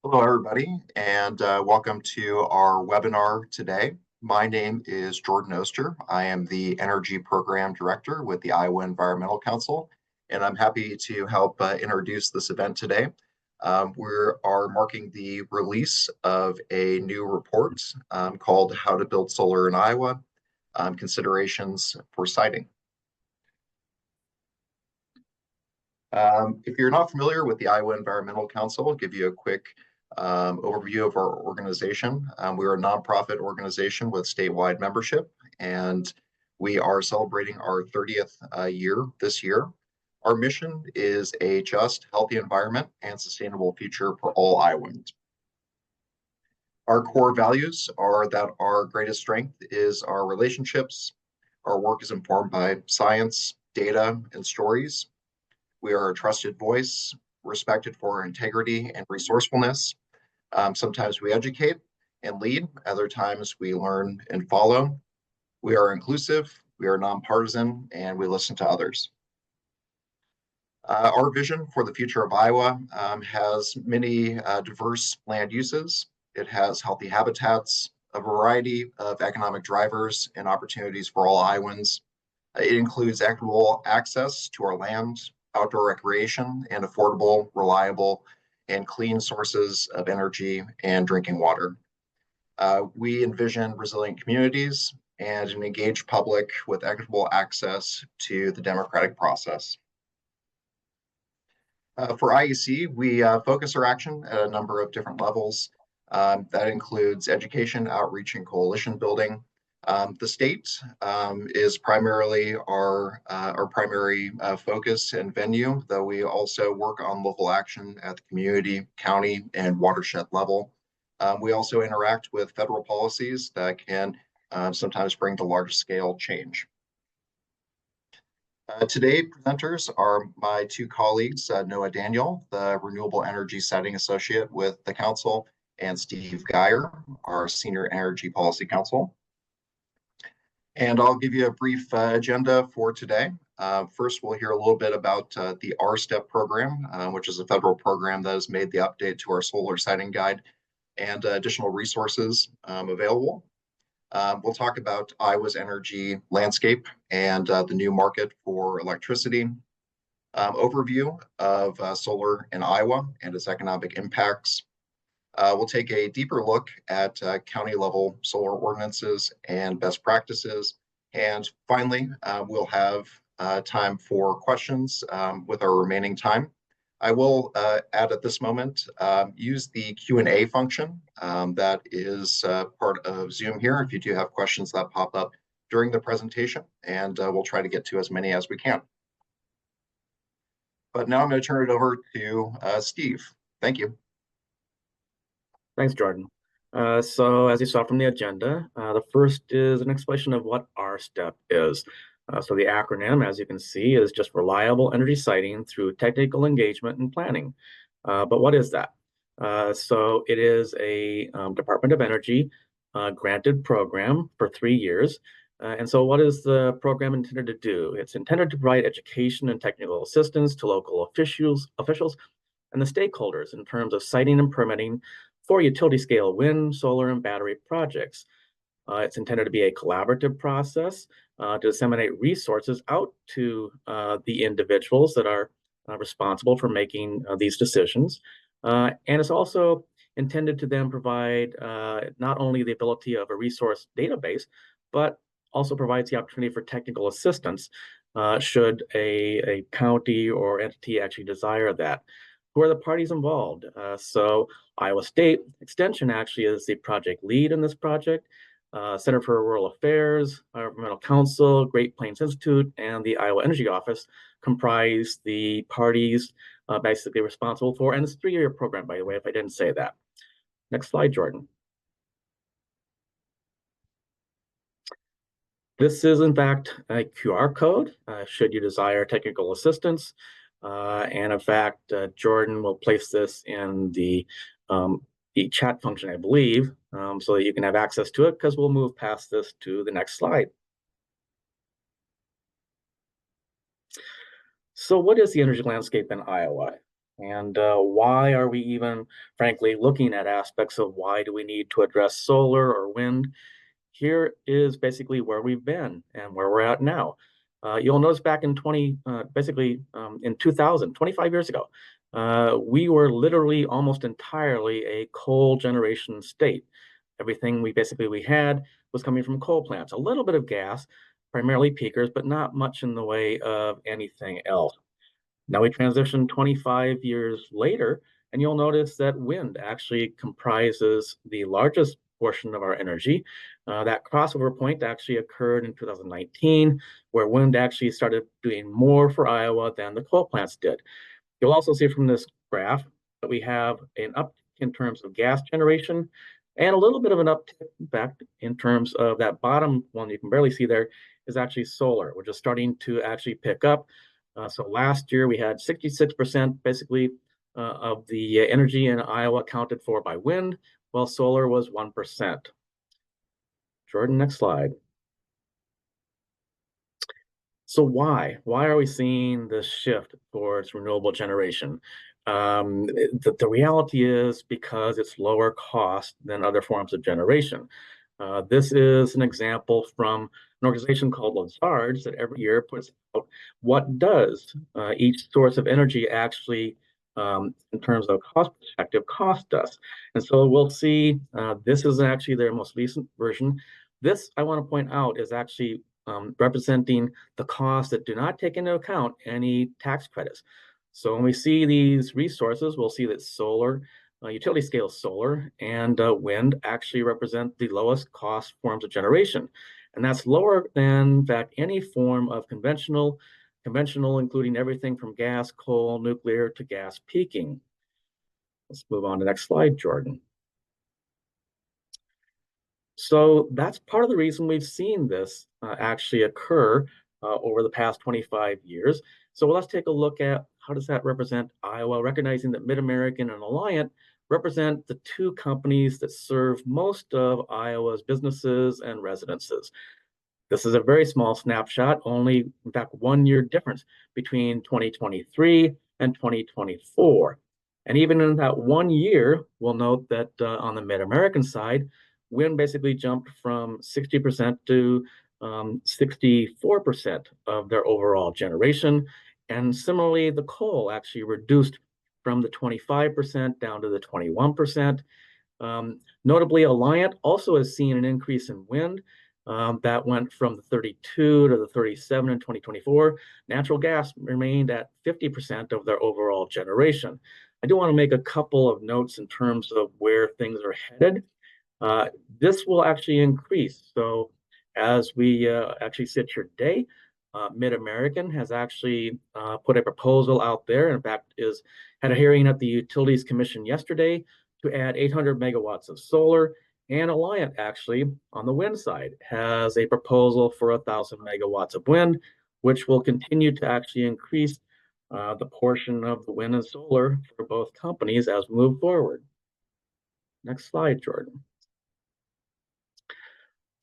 Hello, everybody, and welcome to our webinar today. My name is Jordan Oster. I am the Energy Program Director with the Iowa Environmental Council, and I'm happy to help introduce this event today. We are marking the release of a new report called How to Build Solar in Iowa, Considerations for Siting. If you're not familiar with the Iowa Environmental Council, I'll give you a quick overview of our organization. We are a nonprofit organization with statewide membership, and we are celebrating our 30th year this year. Our mission is a just, healthy environment and sustainable future for all Iowans. Our core values are that our greatest strength is our relationships. Our work is informed by science, data, and stories. We are a trusted voice, respected for our integrity and resourcefulness. Sometimes we educate and lead, other times we learn and follow. We are inclusive, we are nonpartisan, and we listen to others. Our vision for the future of Iowa has many diverse land uses. It has healthy habitats, a variety of economic drivers and opportunities for all Iowans. It includes equitable access to our land, outdoor recreation, and affordable, reliable, and clean sources of energy and drinking water. We envision resilient communities and an engaged public with equitable access to the democratic process. For IEC, we focus our action at a number of different levels. That includes education, outreach, and coalition building. The state is primarily our primary focus and venue, though we also work on local action at the community, county, and watershed level. We also interact with federal policies that can sometimes bring to large scale change. Today, presenters are my two colleagues, Noah Daniel, the Renewable Energy Siting Associate with the Council, and Steve Geyer, our Senior Energy Policy Counsel. And I'll give you a brief agenda for today. First, we'll hear a little bit about the RSTEP program, which is a federal program that has made the update to our solar siting guide and additional resources available. We'll talk about Iowa's energy landscape and the new market for electricity, overview of solar in Iowa and its economic impacts. We'll take a deeper look at county-level solar ordinances and best practices. And finally, we'll have time for questions with our remaining time. I will add at this moment, use the Q&A function that is part of Zoom here if you do have questions that pop up during the presentation, and we'll try to get to as many as we can. But now I'm going to turn it over to Steve. Thank you. Thanks, Jordan. So as you saw from the agenda, the first is an explanation of what RSTEP is. So the acronym, as you can see, is just Reliable Energy Siting Through Technical Engagement and Planning. But what is that? So it is a Department of Energy granted program for 3 years. And so what is the program intended to do? It's intended to provide education and technical assistance to local officials and the stakeholders in terms of siting and permitting for utility scale wind, solar, and battery projects. It's intended to be a collaborative process to disseminate resources out to the individuals that are responsible for making these decisions. And it's also intended to then provide not only the ability of a resource database, but also provides the opportunity for technical assistance should a county or entity actually desire that. Who are the parties involved? So Iowa State Extension actually is the project lead in this project. Center for Rural Affairs, Environmental Council, Great Plains Institute, and the Iowa Energy Office comprise the parties basically responsible for, and it's a 3-year program, by the way, if I didn't say that. Next slide, Jordan. This is, in fact, a QR code, should you desire technical assistance. And in fact, Jordan will place this in the chat function, I believe, so that you can have access to it, because we'll move past this to the next slide. So what is the energy landscape in Iowa? And why are we even, frankly, looking at aspects of why do we need to address solar or wind? Here is basically where we've been and where we're at now. You'll notice back in in 2000, 25 years ago, we were literally almost entirely a coal generation state. Everything we had was coming from coal plants, a little bit of gas, primarily peakers, but not much in the way of anything else. Now we transition 25 years later, and you'll notice that wind actually comprises the largest portion of our energy. That crossover point actually occurred in 2019, where wind actually started doing more for Iowa than the coal plants did. You'll also see from this graph that we have an uptick in terms of gas generation and a little bit of an uptick back in terms of that bottom one you can barely see there is actually solar, which is starting to actually pick up. So last year we had 66% basically of the energy in Iowa accounted for by wind, while solar was 1%. Jordan, next slide. So why? Why are we seeing this shift towards renewable generation? The reality is because it's lower cost than other forms of generation. This is an example from an organization called Lazards that every year puts out what does each source of energy actually, in terms of cost perspective, cost us. And so we'll see this is actually their most recent version. This, I want to point out, is actually representing the costs that do not take into account any tax credits. So when we see these resources, we'll see that solar, utility scale solar and wind actually represent the lowest cost forms of generation. And that's lower than, in fact, any form of conventional, including everything from gas, coal, nuclear to gas peaking. Let's move on to the next slide, Jordan. So that's part of the reason we've seen this actually occur over the past 25 years. So let's take a look at how does that represent Iowa, recognizing that Mid-American and Alliant represent the two companies that serve most of Iowa's businesses and residences. This is a very small snapshot, only, in fact, 1 year difference between 2023 and 2024. And even in that 1 year, we'll note that on the Mid-American side, wind basically jumped from 60% to 64% of their overall generation. And similarly, the coal actually reduced from the 25% down to the 21%. Notably, Alliant also has seen an increase in wind. That went from the 32 to the 37 in 2024. Natural gas remained at 50% of their overall generation. I do want to make a couple of notes in terms of where things are headed. This will actually increase. So as we actually sit here today, Mid-American has actually put a proposal out there. In fact, had a hearing at the Utilities Commission yesterday to add 800 megawatts of solar. And Alliant actually, on the wind side, has a proposal for 1,000 megawatts of wind, which will continue to actually increase the portion of the wind and solar for both companies as we move forward. Next slide, Jordan.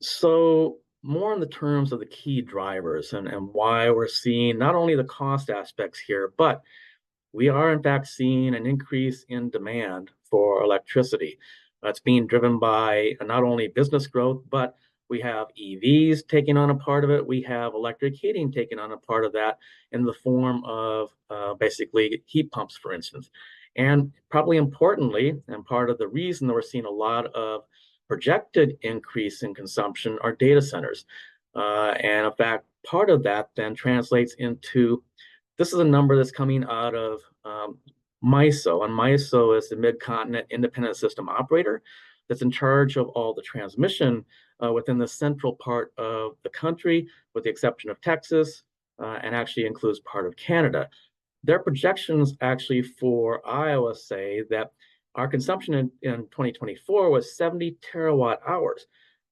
So more in the terms of the key drivers and why we're seeing not only the cost aspects here, but we are in fact seeing an increase in demand for electricity. That's being driven by not only business growth, but we have EVs taking on a part of it. We have electric heating taking on a part of that in the form of basically heat pumps, for instance. And probably importantly, and part of the reason that we're seeing a lot of projected increase in consumption are data centers. And in fact, part of that then translates into, this is a number that's coming out of MISO, and MISO is the Mid-Continent Independent System Operator that's in charge of all the transmission within the central part of the country, with the exception of Texas, and actually includes part of Canada. Their projections actually for Iowa say that our consumption in 2024 was 70 terawatt hours.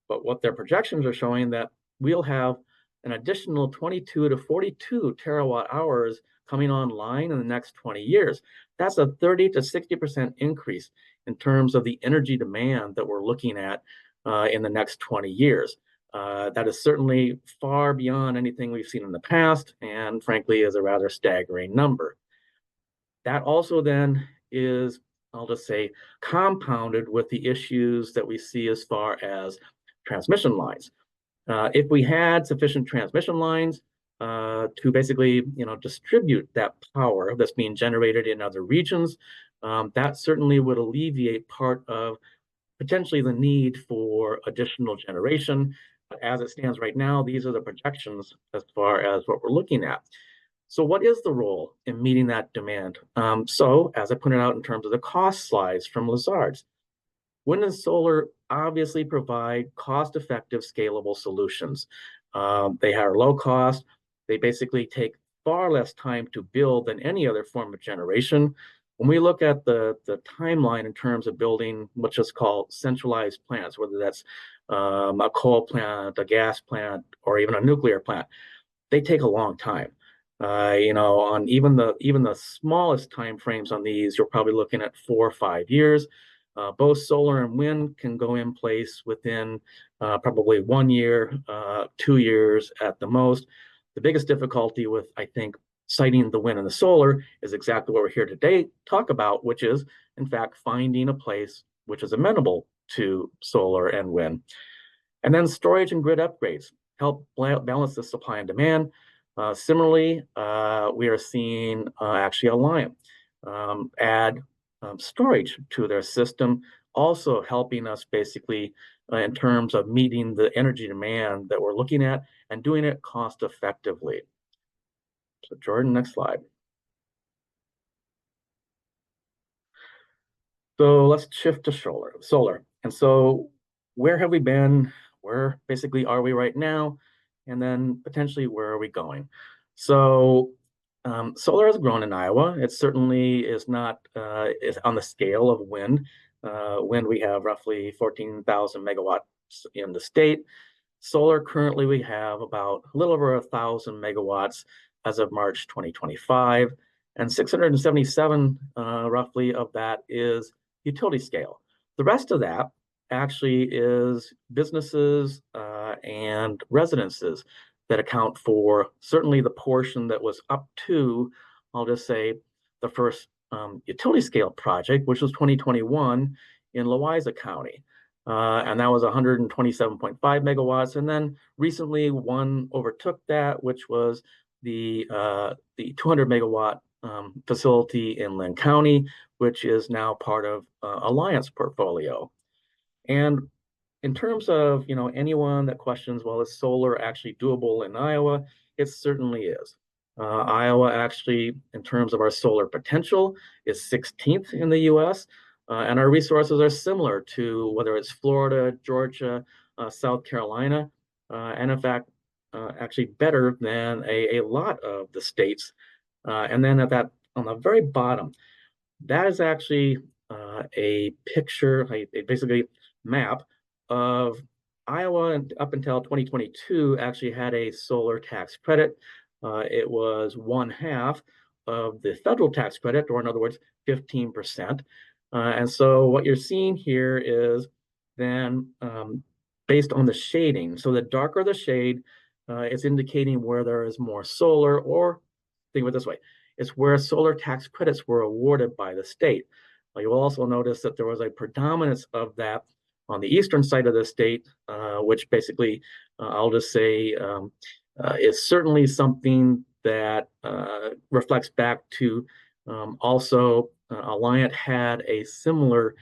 But what their projections are showing that we'll have an additional 22 to 42 terawatt hours coming online in the next 20 years. That's a 30 to 60% increase in terms of the energy demand that we're looking at in the next 20 years. That is certainly far beyond anything we've seen in the past, and frankly is a rather staggering number. That also then is, I'll just say, compounded with the issues that we see as far as transmission lines. If we had sufficient transmission lines to basically, distribute that power that's being generated in other regions, that certainly would alleviate part of potentially the need for additional generation. But as it stands right now, these are the projections as far as what we're looking at. So what is the role in meeting that demand? So as I pointed out in terms of the cost slides from Lazard's, wind and solar obviously provide cost-effective, scalable solutions. They are low cost. They basically take far less time to build than any other form of generation. When we look at the timeline in terms of building what's just called centralized plants, whether that's a coal plant, a gas plant, or even a nuclear plant, they take a long time. On even the smallest time frames on these, you're probably looking at 4 or 5 years. Both solar and wind can go in place within probably 1 year, 2 years at the most. The biggest difficulty with, I think, siting the wind and the solar is exactly what we're here today talk about, which is, in fact, finding a place which is amenable to solar and wind. And then storage and grid upgrades help balance the supply and demand. Similarly, we are seeing actually Alliant add storage to their system, also helping us basically in terms of meeting the energy demand that we're looking at and doing it cost effectively. So Jordan, next slide. So let's shift to solar. And so where have we been? Where basically are we right now? And then potentially where are we going? So solar has grown in Iowa. It certainly is not is on the scale of wind. Wind, we have roughly 14,000 megawatts in the state. Solar, currently we have about a little over 1,000 megawatts as of March 2025, and 677 roughly of that is utility scale. The rest of that actually is businesses and residences that account for certainly the portion that was up to, I'll just say, the first utility scale project, which was 2021 in Louisa County. And that was 127.5 megawatts. And then recently one overtook that, which was the 200 megawatt facility in Lynn County, which is now part of Alliant's portfolio. And in terms of anyone that questions, well, is solar actually doable in Iowa? It certainly is. Iowa actually, in terms of our solar potential, is 16th in the U.S. And our resources are similar to whether it's Florida, Georgia, South Carolina, and in fact, actually better than a lot of the states. And then on the very bottom, that is actually a picture, basically map of Iowa up until 2022 actually had a solar tax credit. It was 1/2 of the federal tax credit, or in other words, 15%. And so what you're seeing here is then based on the shading. So the darker the shade, it's indicating where there is more solar, or think of it this way, it's where solar tax credits were awarded by the state. You will also notice that there was a predominance of that on the eastern side of the state, which basically, I'll just say, is certainly something that reflects back to also Alliant had a similar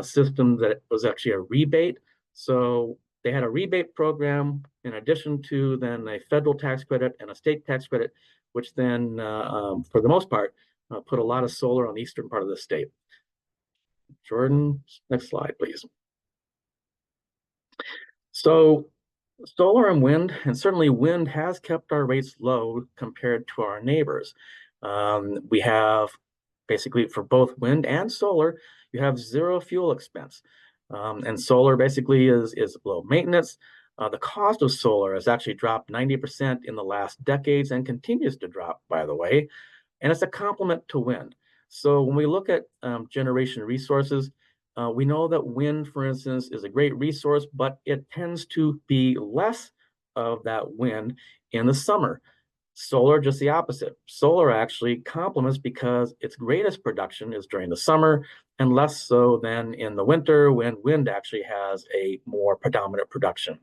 system that was actually a rebate. So they had a rebate program in addition to then a federal tax credit and a state tax credit, which then, for the most part, put a lot of solar on the eastern part of the state. Jordan, next slide, please. So solar and wind, and certainly wind has kept our rates low compared to our neighbors. We have basically for both wind and solar, you have zero fuel expense. And solar basically is low maintenance. The cost of solar has actually dropped 90% in the last decades and continues to drop, by the way. And it's a complement to wind. So when we look at generation resources, we know that wind, for instance, is a great resource, but it tends to be less of that wind in the summer. Solar, just the opposite. Solar actually complements because its greatest production is during the summer and less so than in the winter when wind actually has a more predominant production.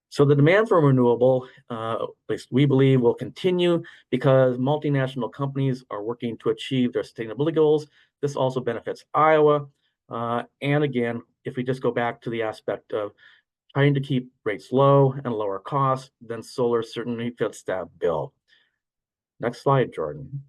So the demand for renewable, at least we believe, will continue because multinational companies are working to achieve their sustainability goals. This also benefits Iowa. And again, if we just go back to the aspect of trying to keep rates low and lower costs, then solar certainly fits that bill. Next slide, Jordan.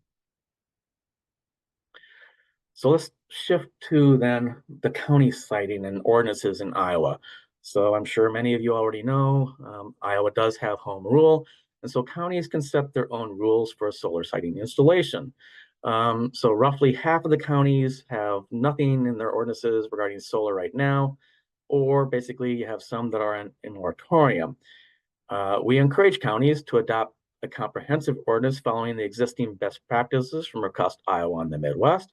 So let's shift to then the county siting and ordinances in Iowa. So I'm sure many of you already know Iowa does have home rule, and so counties can set their own rules for solar siting installation. So roughly half of the counties have nothing in their ordinances regarding solar right now, or basically you have some that are in moratorium. We encourage counties to adopt a comprehensive ordinance following the existing best practices from across Iowa and the Midwest,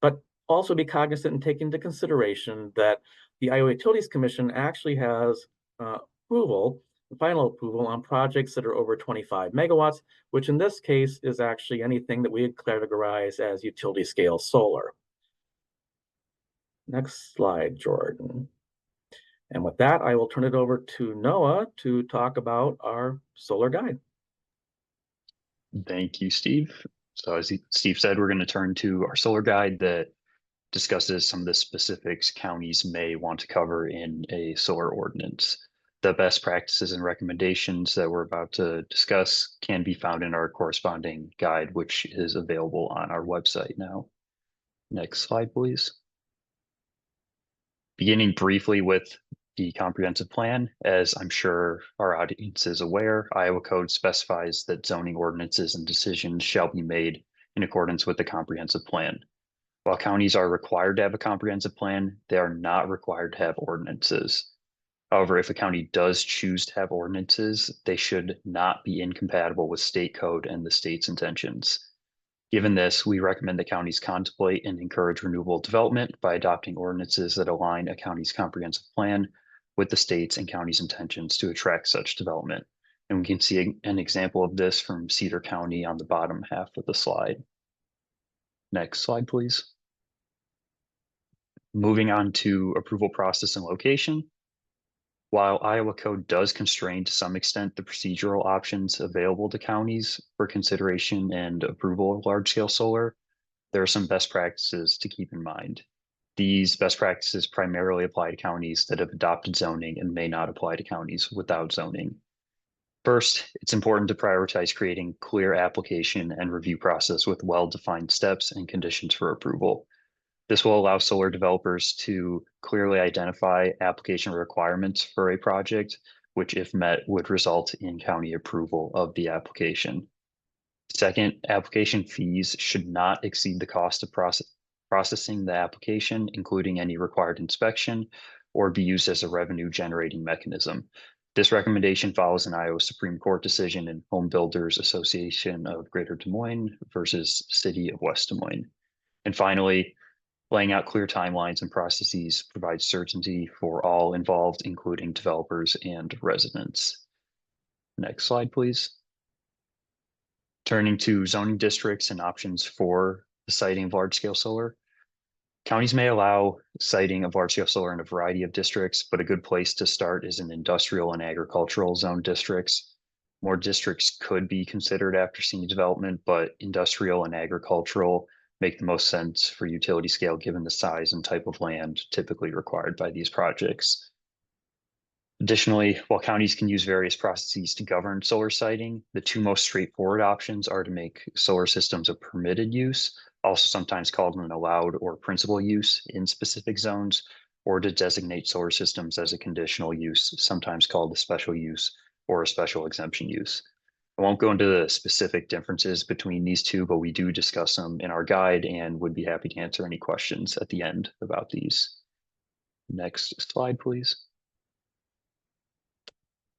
but also be cognizant and take into consideration that the Iowa Utilities Commission actually has final approval on projects that are over 25 megawatts, which in this case is actually anything that we would categorize as utility scale solar. Next slide, Jordan. And with that, I will turn it over to Noah to talk about our solar guide. Thank you, Steve. So as Steve said, we're going to turn to our solar guide that discusses some of the specifics counties may want to cover in a solar ordinance. The best practices and recommendations that we're about to discuss can be found in our corresponding guide, which is available on our website now. Next slide, please. Beginning briefly with the comprehensive plan, as I'm sure our audience is aware, Iowa Code specifies that zoning ordinances and decisions shall be made in accordance with the comprehensive plan. While counties are required to have a comprehensive plan, they are not required to have ordinances. However, if a county does choose to have ordinances, they should not be incompatible with state code and the state's intentions. Given this, we recommend that counties contemplate and encourage renewable development by adopting ordinances that align a county's comprehensive plan with the state's and county's intentions to attract such development. And we can see an example of this from Cedar County on the bottom half of the slide. Next slide, please. Moving on to approval process and location. While Iowa Code does constrain to some extent the procedural options available to counties for consideration and approval of large-scale solar, there are some best practices to keep in mind. These best practices primarily apply to counties that have adopted zoning and may not apply to counties without zoning. First, it's important to prioritize creating clear application and review process with well-defined steps and conditions for approval. This will allow solar developers to clearly identify application requirements for a project, which if met would result in county approval of the application. Second, application fees should not exceed the cost of processing the application, including any required inspection, or be used as a revenue generating mechanism. This recommendation follows an Iowa Supreme Court decision in Home Builders Association of Greater Des Moines versus City of West Des Moines. And finally, laying out clear timelines and processes provides certainty for all involved, including developers and residents. Next slide, please. Turning to zoning districts and options for the siting of large-scale solar. Counties may allow siting of large-scale solar in a variety of districts, but a good place to start is in industrial and agricultural zone districts. More districts could be considered after seeing development, but industrial and agricultural make the most sense for utility scale given the size and type of land typically required by these projects. Additionally, while counties can use various processes to govern solar siting, the two most straightforward options are to make solar systems a permitted use, also sometimes called an allowed or principal use in specific zones, or to designate solar systems as a conditional use, sometimes called a special use or a special exemption use. I won't go into the specific differences between these two, but we do discuss them in our guide and would be happy to answer any questions at the end about these. Next slide, please.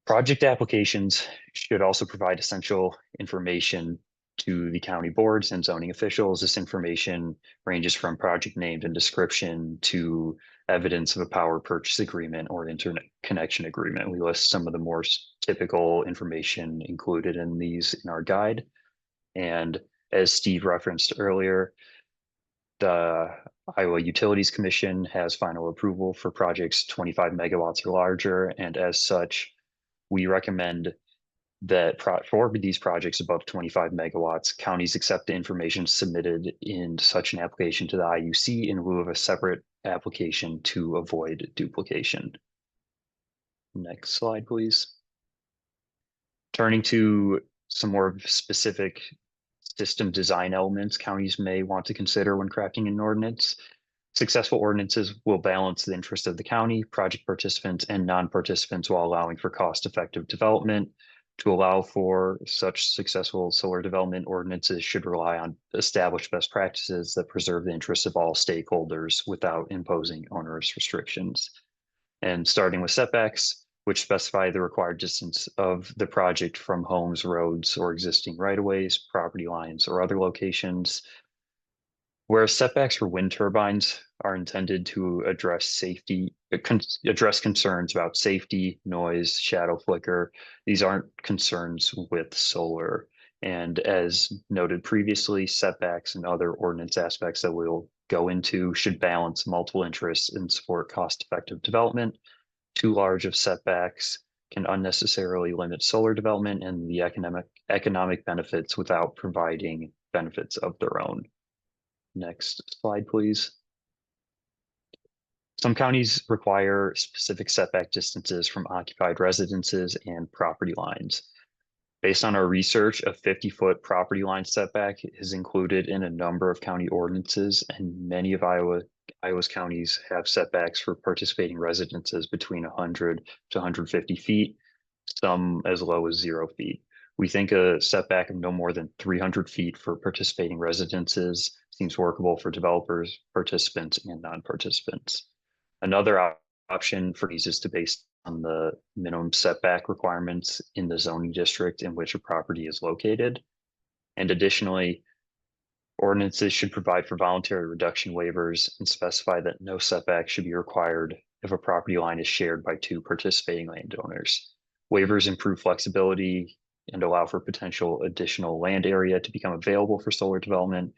Project applications should also provide essential information to the county boards and zoning officials. This information ranges from project name and description to evidence of a power purchase agreement or internet connection agreement. We list some of the more typical information included in these in our guide. And as Steve referenced earlier, the Iowa Utilities Commission has final approval for projects 25 megawatts or larger. And as such, we recommend that for these projects above 25 megawatts, counties accept the information submitted in such an application to the IUC in lieu of a separate application to avoid duplication. Next slide, please. Turning to some more specific system design elements counties may want to consider when crafting an ordinance. Successful ordinances will balance the interest of the county, project participants, and non-participants while allowing for cost-effective development. To allow for such successful solar development, ordinances should rely on established best practices that preserve the interests of all stakeholders without imposing onerous restrictions. And starting with setbacks, which specify the required distance of the project from homes, roads, or existing right-of-ways, property lines, or other locations. Whereas setbacks for wind turbines are intended to address concerns about safety, noise, shadow flicker. These aren't concerns with solar. And as noted previously, setbacks and other ordinance aspects that we'll go into should balance multiple interests and support cost-effective development. Too large of setbacks can unnecessarily limit solar development and the economic benefits without providing benefits of their own. Next slide, please. Some counties require specific setback distances from occupied residences and property lines. Based on our research, a 50-foot property line setback is included in a number of county ordinances, and many of Iowa's counties have setbacks for participating residences between 100 to 150 feet, some as low as 0 feet. We think a setback of no more than 300 feet for participating residences seems workable for developers, participants, and non-participants. Another option for these is to base on the minimum setback requirements in the zoning district in which a property is located. And additionally, ordinances should provide for voluntary reduction waivers and specify that no setback should be required if a property line is shared by 2 participating landowners. Waivers improve flexibility and allow for potential additional land area to become available for solar development.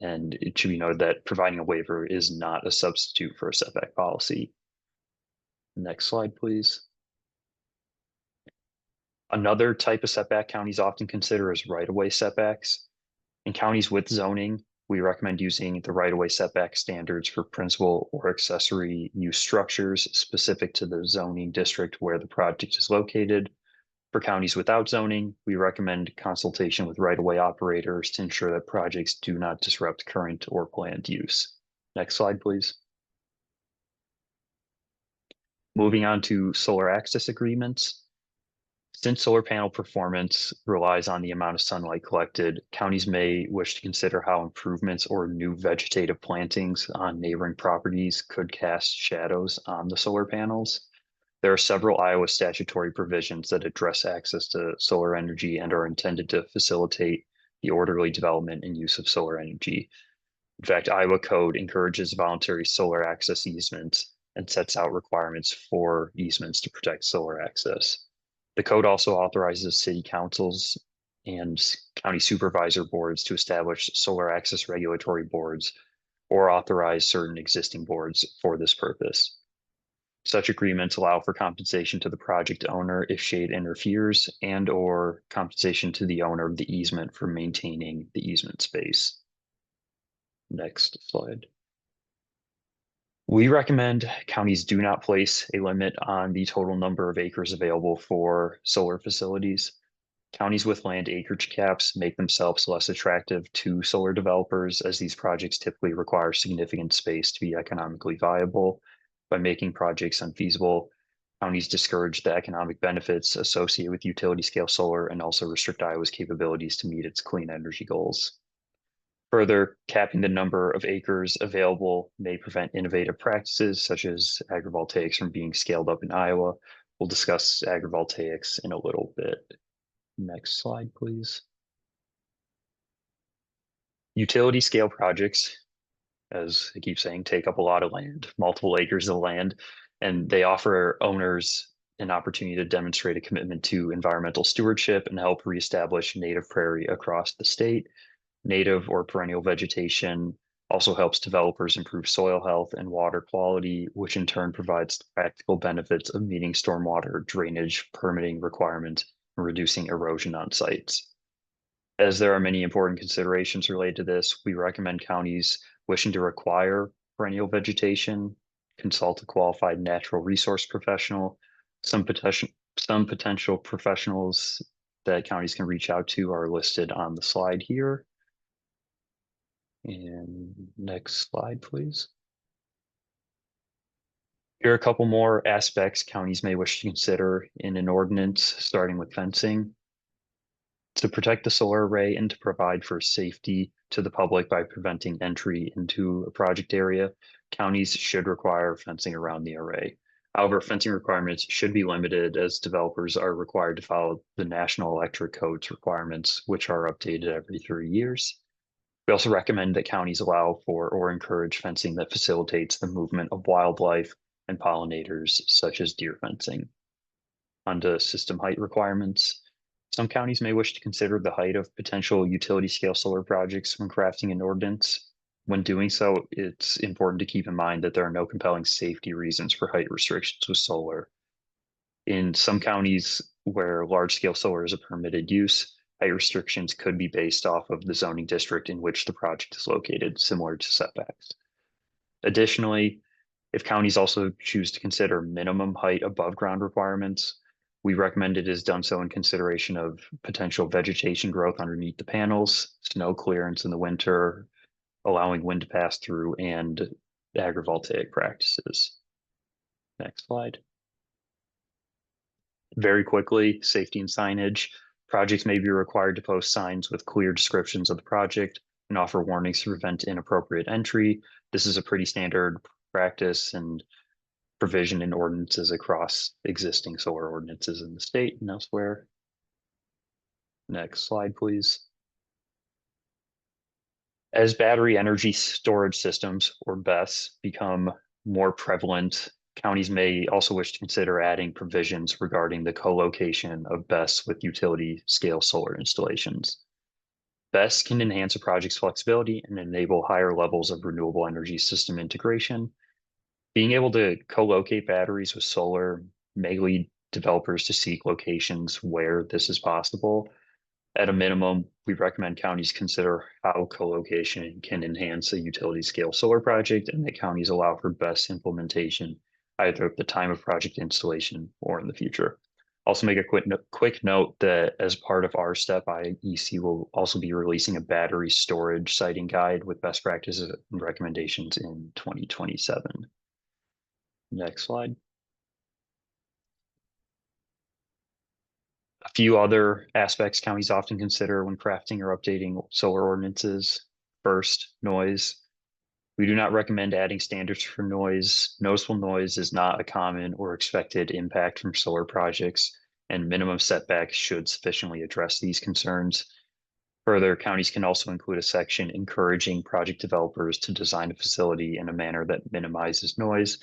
And it should be noted that providing a waiver is not a substitute for a setback policy. Next slide, please. Another type of setback counties often consider is right-of-way setbacks. In counties with zoning, we recommend using the right-of-way setback standards for principal or accessory use structures specific to the zoning district where the project is located. For counties without zoning, we recommend consultation with right-of-way operators to ensure that projects do not disrupt current or planned use. Next slide, please. Moving on to solar access agreements. Since solar panel performance relies on the amount of sunlight collected, counties may wish to consider how improvements or new vegetative plantings on neighboring properties could cast shadows on the solar panels. There are several Iowa statutory provisions that address access to solar energy and are intended to facilitate the orderly development and use of solar energy. In fact, Iowa code encourages voluntary solar access easements and sets out requirements for easements to protect solar access. The code also authorizes city councils and county supervisor boards to establish solar access regulatory boards or authorize certain existing boards for this purpose. Such agreements allow for compensation to the project owner if shade interferes and/or compensation to the owner of the easement for maintaining the easement space. Next slide. We recommend counties do not place a limit on the total number of acres available for solar facilities. Counties with land acreage caps make themselves less attractive to solar developers as these projects typically require significant space to be economically viable. By making projects unfeasible, counties discourage the economic benefits associated with utility scale solar and also restrict Iowa's capabilities to meet its clean energy goals. Further, capping the number of acres available may prevent innovative practices such as agrivoltaics from being scaled up in Iowa. We'll discuss agrivoltaics in a little bit. Next slide, please. Utility scale projects, as I keep saying, take up a lot of land, multiple acres of land, and they offer owners an opportunity to demonstrate a commitment to environmental stewardship and help reestablish native prairie across the state. Native or perennial vegetation also helps developers improve soil health and water quality, which in turn provides the practical benefits of meeting stormwater drainage permitting requirements and reducing erosion on sites. As there are many important considerations related to this, we recommend counties wishing to require perennial vegetation consult a qualified natural resource professional. Some potential professionals that counties can reach out to are listed on the slide here. And next slide, please. Here are a couple more aspects counties may wish to consider in an ordinance, starting with fencing. To protect the solar array and to provide for safety to the public by preventing entry into a project area, counties should require fencing around the array. However, fencing requirements should be limited as developers are required to follow the National Electric Code's requirements, which are updated every 3 years. We also recommend that counties allow for or encourage fencing that facilitates the movement of wildlife and pollinators, such as deer fencing. Onto system height requirements. Some counties may wish to consider the height of potential utility scale solar projects when crafting an ordinance. When doing so, it's important to keep in mind that there are no compelling safety reasons for height restrictions with solar. In some counties where large scale solar is a permitted use, height restrictions could be based off of the zoning district in which the project is located, similar to setbacks. Additionally, if counties also choose to consider minimum height above ground requirements, we recommend it is done so in consideration of potential vegetation growth underneath the panels, snow clearance in the winter, allowing wind to pass through, and agrivoltaic practices. Next slide. Very quickly, safety and signage. Projects may be required to post signs with clear descriptions of the project and offer warnings to prevent inappropriate entry. This is a pretty standard practice and provision in ordinances across existing solar ordinances in the state and elsewhere. Next slide, please. As battery energy storage systems, or BESS, become more prevalent, counties may also wish to consider adding provisions regarding the co-location of BESS with utility scale solar installations. BESS can enhance a project's flexibility and enable higher levels of renewable energy system integration. Being able to co-locate batteries with solar may lead developers to seek locations where this is possible. At a minimum, we recommend counties consider how co-location can enhance a utility scale solar project, and that counties allow for BESS implementation either at the time of project installation or in the future. Also make a quick note that as part of our step, IEC will also be releasing a battery storage siting guide with best practices and recommendations in 2027. Next slide. A few other aspects counties often consider when crafting or updating solar ordinances. First, noise. We do not recommend adding standards for noise. Noticeable noise is not a common or expected impact from solar projects, and minimum setbacks should sufficiently address these concerns. Further, counties can also include a section encouraging project developers to design a facility in a manner that minimizes noise.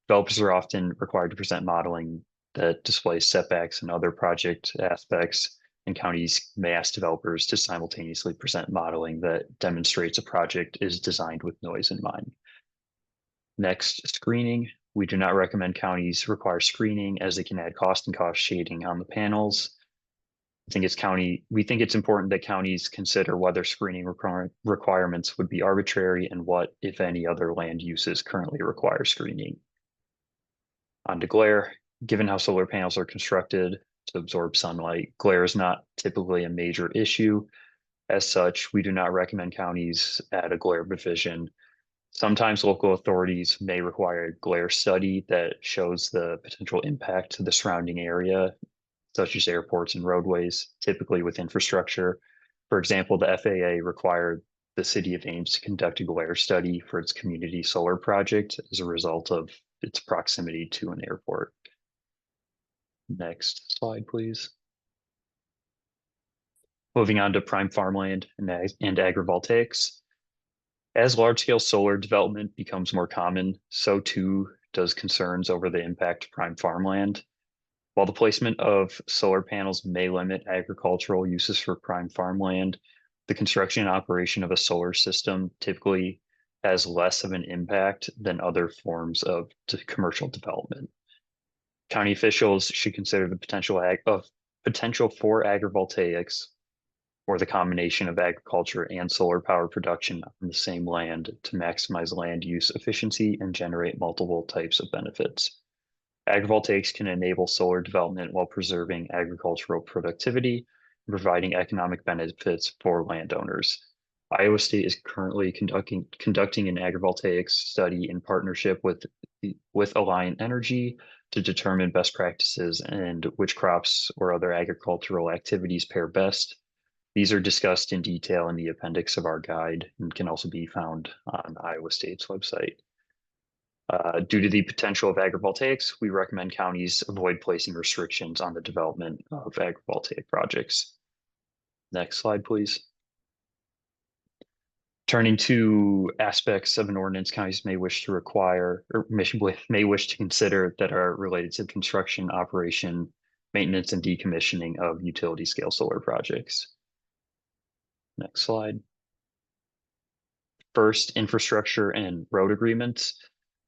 Developers are often required to present modeling that displays setbacks and other project aspects, and counties may ask developers to simultaneously present modeling that demonstrates a project is designed with noise in mind. Next, screening. We do not recommend counties require screening as they can add cost and cost shading on the panels. We think it's important that counties consider whether screening requirements would be arbitrary and what, if any, other land uses currently require screening. On to glare. Given how solar panels are constructed to absorb sunlight, glare is not typically a major issue. As such, we do not recommend counties add a glare provision. Sometimes local authorities may require a glare study that shows the potential impact to the surrounding area, such as airports and roadways, typically with infrastructure. For example, the FAA required the city of Ames to conduct a glare study for its community solar project as a result of its proximity to an airport. Next slide, please. Moving on to prime farmland and agrivoltaics. As large-scale solar development becomes more common, so too does concerns over the impact of prime farmland. While the placement of solar panels may limit agricultural uses for prime farmland, the construction and operation of a solar system typically has less of an impact than other forms of commercial development. County officials should consider the potential for agrivoltaics or the combination of agriculture and solar power production on the same land to maximize land use efficiency and generate multiple types of benefits. Agrivoltaics can enable solar development while preserving agricultural productivity and providing economic benefits for landowners. Iowa State is currently conducting an agrivoltaics study in partnership with Alliant Energy to determine best practices and which crops or other agricultural activities pair best. These are discussed in detail in the appendix of our guide and can also be found on Iowa State's website. Due to the potential of agrivoltaics, we recommend counties avoid placing restrictions on the development of agrivoltaic projects. Next slide, please. Turning to aspects of an ordinance counties may wish to require or may wish to consider that are related to construction, operation, maintenance, and decommissioning of utility scale solar projects. Next slide. First, infrastructure and road agreements.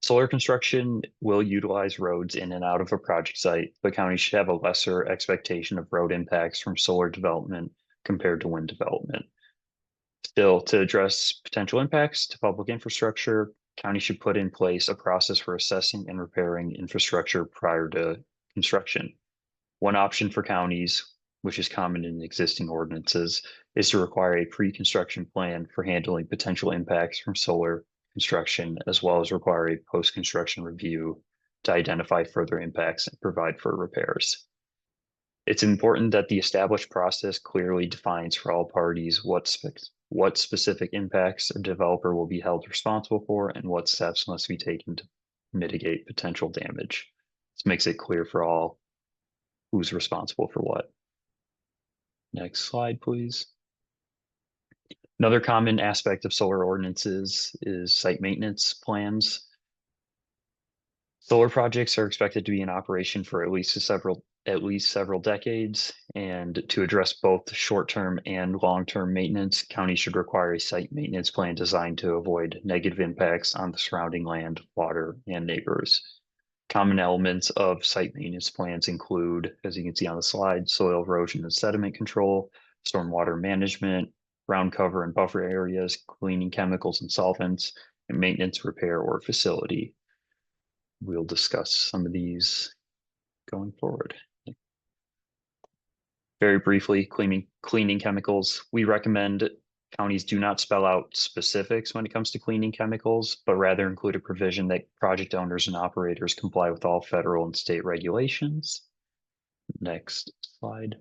Solar construction will utilize roads in and out of a project site, but counties should have a lesser expectation of road impacts from solar development compared to wind development. Still, to address potential impacts to public infrastructure, counties should put in place a process for assessing and repairing infrastructure prior to construction. One option for counties, which is common in existing ordinances, is to require a pre-construction plan for handling potential impacts from solar construction, as well as require a post-construction review to identify further impacts and provide for repairs. It's important that the established process clearly defines for all parties what specific impacts a developer will be held responsible for and what steps must be taken to mitigate potential damage. This makes it clear for all who's responsible for what. Next slide, please. Another common aspect of solar ordinances is site maintenance plans. Solar projects are expected to be in operation for at least several decades, and to address both short-term and long-term maintenance, counties should require a site maintenance plan designed to avoid negative impacts on the surrounding land, water, and neighbors. Common elements of site maintenance plans include, as you can see on the slide, soil erosion and sediment control, stormwater management, ground cover and buffer areas, cleaning chemicals and solvents, and maintenance, repair, or facility. We'll discuss some of these going forward. Very briefly, cleaning chemicals. We recommend counties do not spell out specifics when it comes to cleaning chemicals, but rather include a provision that project owners and operators comply with all federal and state regulations. Next slide.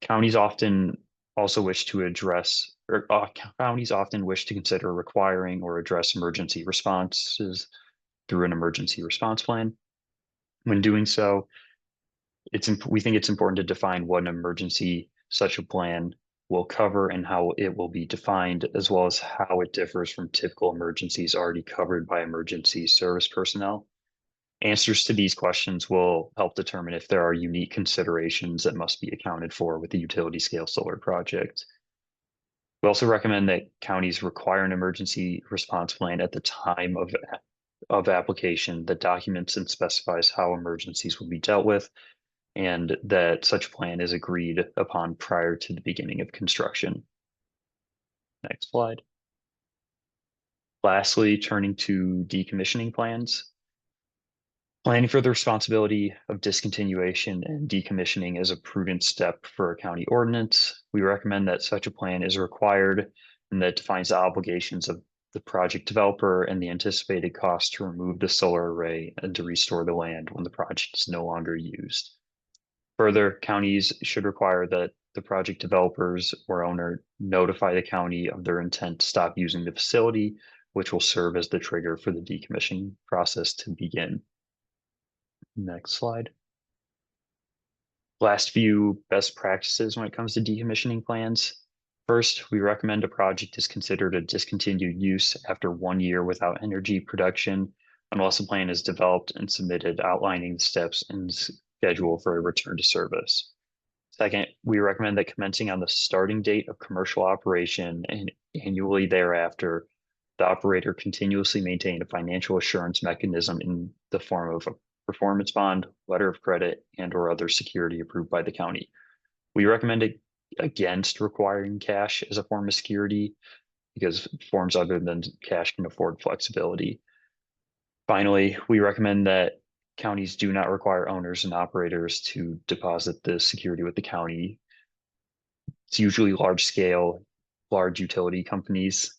Counties often wish to consider requiring or address emergency responses through an emergency response plan. When doing so, we think it's important to define what an emergency such a plan will cover and how it will be defined, as well as how it differs from typical emergencies already covered by emergency service personnel. Answers to these questions will help determine if there are unique considerations that must be accounted for with the utility scale solar project. We also recommend that counties require an emergency response plan at the time of application that documents and specifies how emergencies will be dealt with, and that such plan is agreed upon prior to the beginning of construction. Next slide. Lastly, turning to decommissioning plans. Planning for the responsibility of discontinuation and decommissioning is a prudent step for a county ordinance. We recommend that such a plan is required and that defines the obligations of the project developer and the anticipated cost to remove the solar array and to restore the land when the project is no longer used. Further, counties should require that the project developers or owner notify the county of their intent to stop using the facility, which will serve as the trigger for the decommissioning process to begin. Next slide. Last few best practices when it comes to decommissioning plans. First, we recommend a project is considered a discontinued use after 1 year without energy production, unless a plan is developed and submitted outlining the steps and schedule for a return to service. Second, we recommend that commencing on the starting date of commercial operation and annually thereafter, the operator continuously maintain a financial assurance mechanism in the form of a performance bond, letter of credit, and/or other security approved by the county. We recommend against requiring cash as a form of security because forms other than cash can afford flexibility. Finally, we recommend that counties do not require owners and operators to deposit the security with the county. It's usually large scale, large utility companies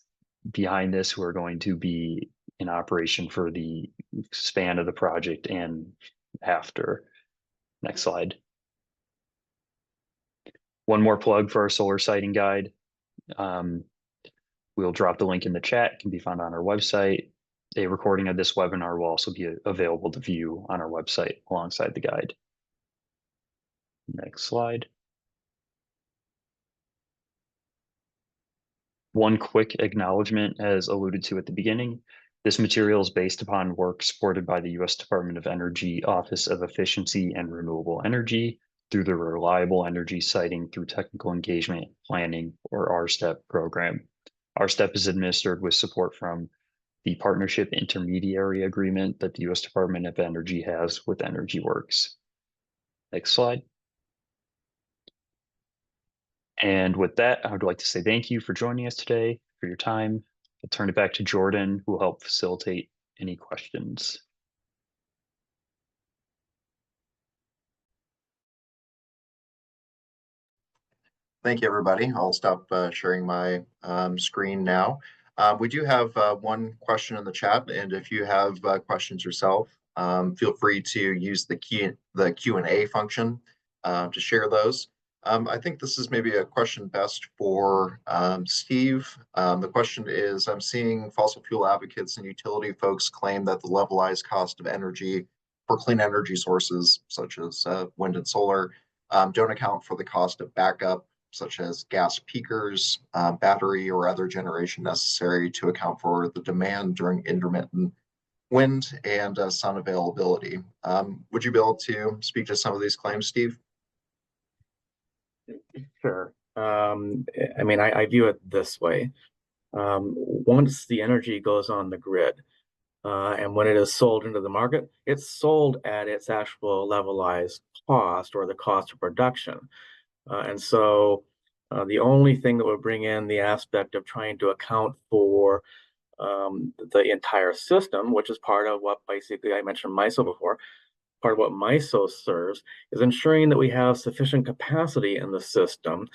behind this who are going to be in operation for the span of the project and after. Next slide. One more plug for our solar siting guide. We'll drop the link in the chat. It can be found on our website. A recording of this webinar will also be available to view on our website alongside the guide. Next slide. One quick acknowledgement, as alluded to at the beginning, this material is based upon work supported by the U.S. Department of Energy Office of Efficiency and Renewable Energy through the Reliable Energy Siting through Technical Engagement Planning, or RSTEP program. RSTEP is administered with support from the Partnership Intermediary Agreement that the U.S. Department of Energy has with Energy Works. Next slide. And with that, I would like to say thank you for joining us today, for your time. I'll turn it back to Jordan, who will help facilitate any questions. Thank you, everybody. I'll stop sharing my screen now. We do have one question in the chat, and if you have questions yourself, feel free to use the Q&A function to share those. I think this is maybe a question best for Steve. The question is, I'm seeing fossil fuel advocates and utility folks claim that the levelized cost of energy for clean energy sources, such as wind and solar, don't account for the cost of backup, such as gas peakers, battery, or other generation necessary to account for the demand during intermittent wind and sun availability. Would you be able to speak to some of these claims, Steve? Sure. I mean, I view it this way. Once the energy goes on the grid, and when it is sold into the market, it's sold at its actual levelized cost or the cost of production. And so the only thing that would bring in the aspect of trying to account for the entire system, which is part of what basically I mentioned MISO before, part of what MISO serves is ensuring that we have sufficient capacity in the system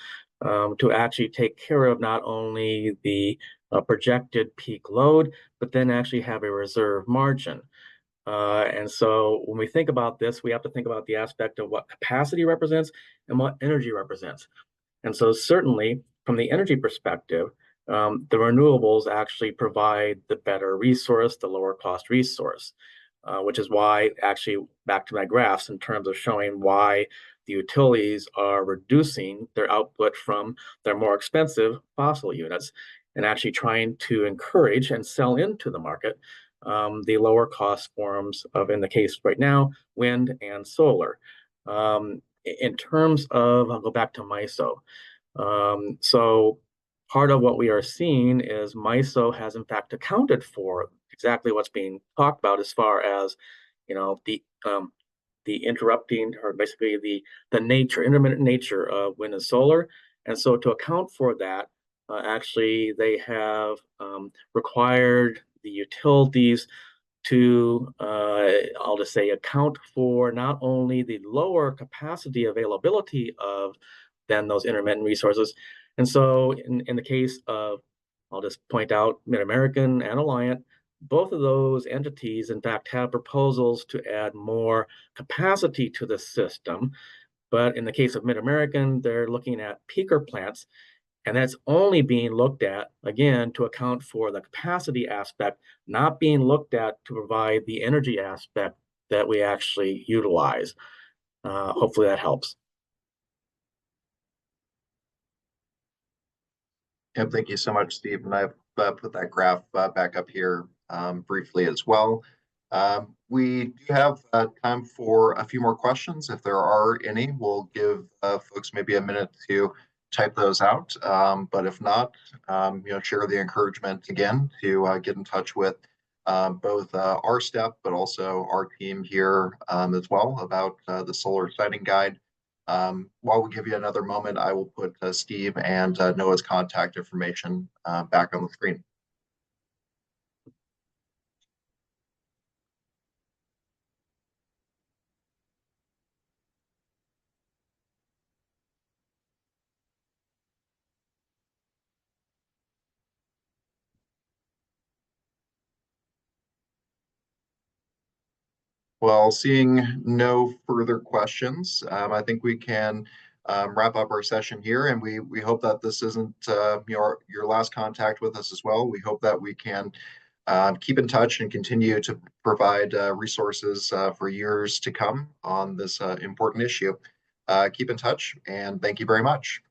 to actually take care of not only the projected peak load, but then actually have a reserve margin. And so when we think about this, we have to think about the aspect of what capacity represents and what energy represents. And so certainly from the energy perspective, the renewables actually provide the better resource, the lower cost resource, which is why actually back to my graphs in terms of showing why the utilities are reducing their output from their more expensive fossil units and actually trying to encourage and sell into the market the lower cost forms of, in the case right now, wind and solar. In terms of, I'll go back to MISO. So part of what we are seeing is MISO has in fact accounted for exactly what's being talked about as far as, you know, the interrupting or basically the intermittent nature of wind and solar. And so to account for that, actually they have required the utilities to, I'll just say, account for not only the lower capacity availability of then those intermittent resources. And so in the case of, I'll just point out Mid-American and Alliant, both of those entities, in fact, have proposals to add more capacity to the system. But in the case of Mid-American, they're looking at peaker plants, and that's only being looked at, again, to account for the capacity aspect, not being looked at to provide the energy aspect that we actually utilize. Hopefully that helps. Yep, thank you so much, Steve. And I've put that graph back up here briefly as well. We do have time for a few more questions. If there are any, we'll give folks maybe a minute to type those out. But if not, share the encouragement again to get in touch with both our step, but also our team here as well about the solar siting guide. While we give you another moment, I will put Steve and Noah's contact information back on the screen. Well, seeing no further questions, I think we can wrap up our session here, and we hope that this isn't your last contact with us as well. We hope that we can keep in touch and continue to provide resources for years to come on this important issue. Keep in touch, and thank you very much.